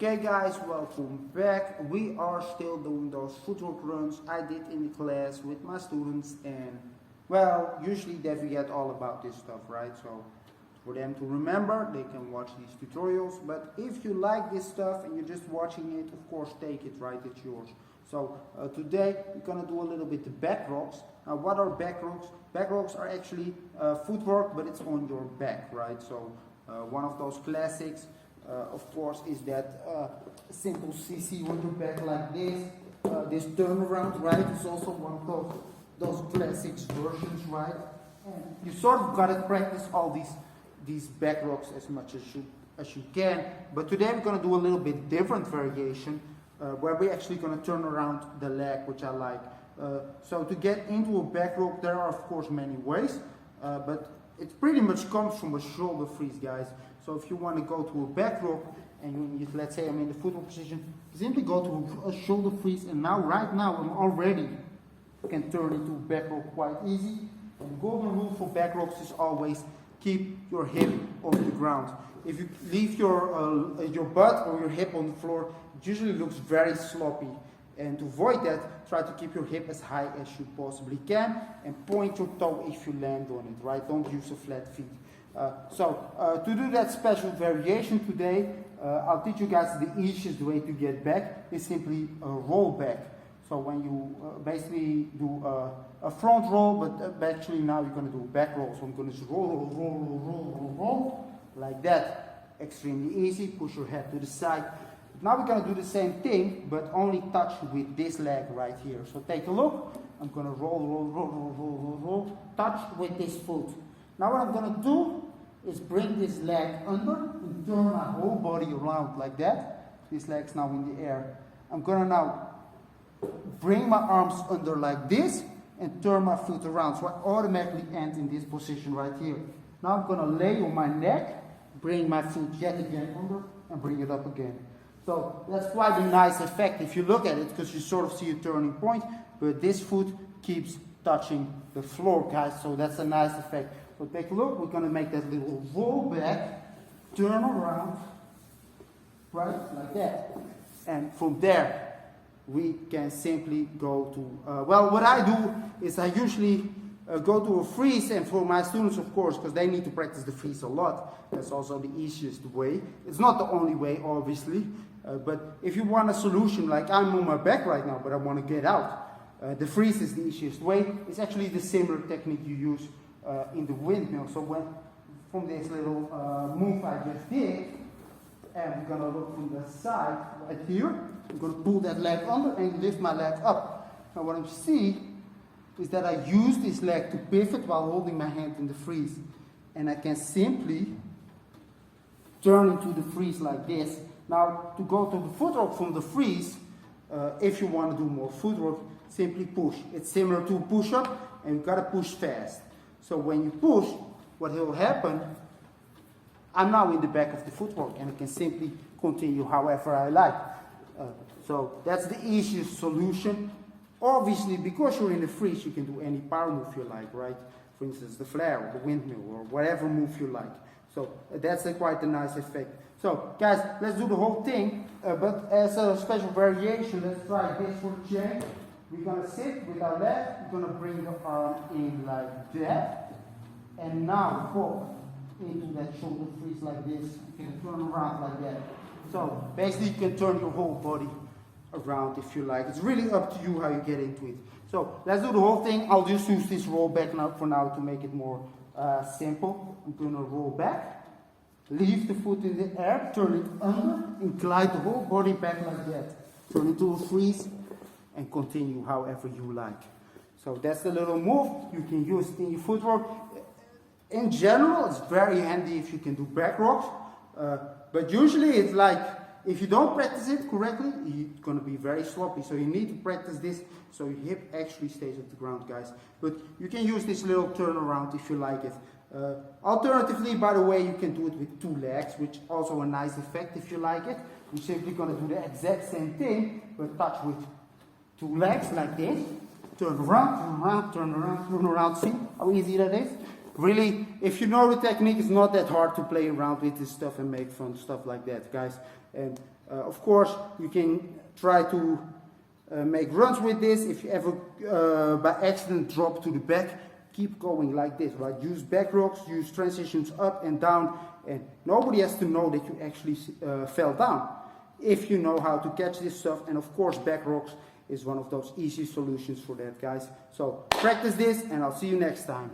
Okay guys, welcome back. We are still doing those footwork runs I did in the class with my students, and well, usually they forget all about this stuff, right? So for them to remember, they can watch these tutorials. But if you like this stuff and you're just watching it, of course take it, right? It's yours. So today we're gonna do a little bit the back rocks. Now what are back rocks? Back rocks are actually footwork, but it's on your back, right? So one of those classics, of course, is that simple CC on your back like this. This turnaround, right? It's also one of those classics versions, right? And you sort of gotta practice all these back rocks as much as you can. But today we're gonna do a little bit different variation, where we're actually gonna turn around the leg, which I like. So to get into a back rock, there are of course many ways, but it pretty much comes from a shoulder freeze, guys. So if you want to go to a back rock, and let's say I'm in the footwork position, simply go to a shoulder freeze, and now right now I'm already can turn into a back rock quite easy. And the golden rule for back rocks is always keep your hip off the ground. If you leave your butt or your hip on the floor, it usually looks very sloppy. And to avoid that, try to keep your hip as high as you possibly can, and point your toe if you land on it, right? Don't use a flat feet. To do that special variation today, I'll teach you guys the easiest way to get back is simply a roll back. So when you basically do a front roll, but actually now you're going to do a back roll. So I'm going to just roll, like that. Extremely easy. Push your head to the side. Now we're going to do the same thing, but only touch with this leg right here. So take a look. I'm going to roll, touch with this foot. Now what I'm going to do is bring this leg under and turn my whole body around like that. This leg's now in the air. I'm going to now bring my arms under like this and turn my foot around. So I automatically end in this position right here. Now I'm going to lay on my neck, bring my foot yet again under and bring it up again. So that's quite a nice effect if you look at it, because you sort of see a turning point, but this foot keeps touching the floor, guys. So that's a nice effect. So take a look, we're going to make that little roll back, turn around, right, like that. And from there, we can simply go to, well, what I do is I usually go to a freeze, and for my students, of course, because they need to practice the freeze a lot, that's also the easiest way. It's not the only way, obviously, but if you want a solution, like I'm on my back right now, but I want to get out, the freeze is the easiest way. It's actually the similar technique you use in the windmill. So from this little move I just did, and we're going to look from the side right here, I'm going to pull that leg under and lift my leg up. Now what I see is that I use this leg to pivot while holding my hand in the freeze. And I can simply turn into the freeze like this. Now to go to the footwork from the freeze, if you want to do more footwork, simply push. It's similar to a push-up, and you've got to push fast. So when you push, what will happen, I'm now in the back of the footwork, and I can simply continue however I like. So that's the easiest solution. Obviously, because you're in the freeze, you can do any power move you like, right? For instance, the flare or the windmill or whatever move you like. So that's quite a nice effect. So guys, let's do the whole thing, but as a special variation, let's try this for a change. We're going to sit with our left, we're going to bring the arm in like that, and now go into that shoulder freeze like this. You can turn around like that. So basically you can turn your whole body around if you like. It's really up to you how you get into it. So let's do the whole thing. I'll just use this roll back now for now to make it more simple. I'm going to roll back, leave the foot in the air, turn it under, and glide the whole body back like that. Turn into a freeze and continue however you like. So that's the little move you can use in your footwork. In general, it's very handy if you can do back rocks, but usually it's like, if you don't practice it correctly, it's going to be very sloppy. So you need to practice this so your hip actually stays at the ground, guys. But you can use this little turnaround if you like it. Alternatively, by the way, you can do it with two legs, which also a nice effect if you like it. You're simply going to do the exact same thing, but touch with two legs like this. Turn around, turn around, turn around, turn around. See how easy that is? Really, if you know the technique, it's not that hard to play around with this stuff and make fun stuff like that, guys. And Of course, you can try to make runs with this. If you ever by accident drop to the back, keep going like this, right? Use back rocks, use transitions up and down, and nobody has to know that you actually fell down if you know how to catch this stuff. And of course, back rocks is one of those easy solutions for that, guys. So practice this, and I'll see you next time.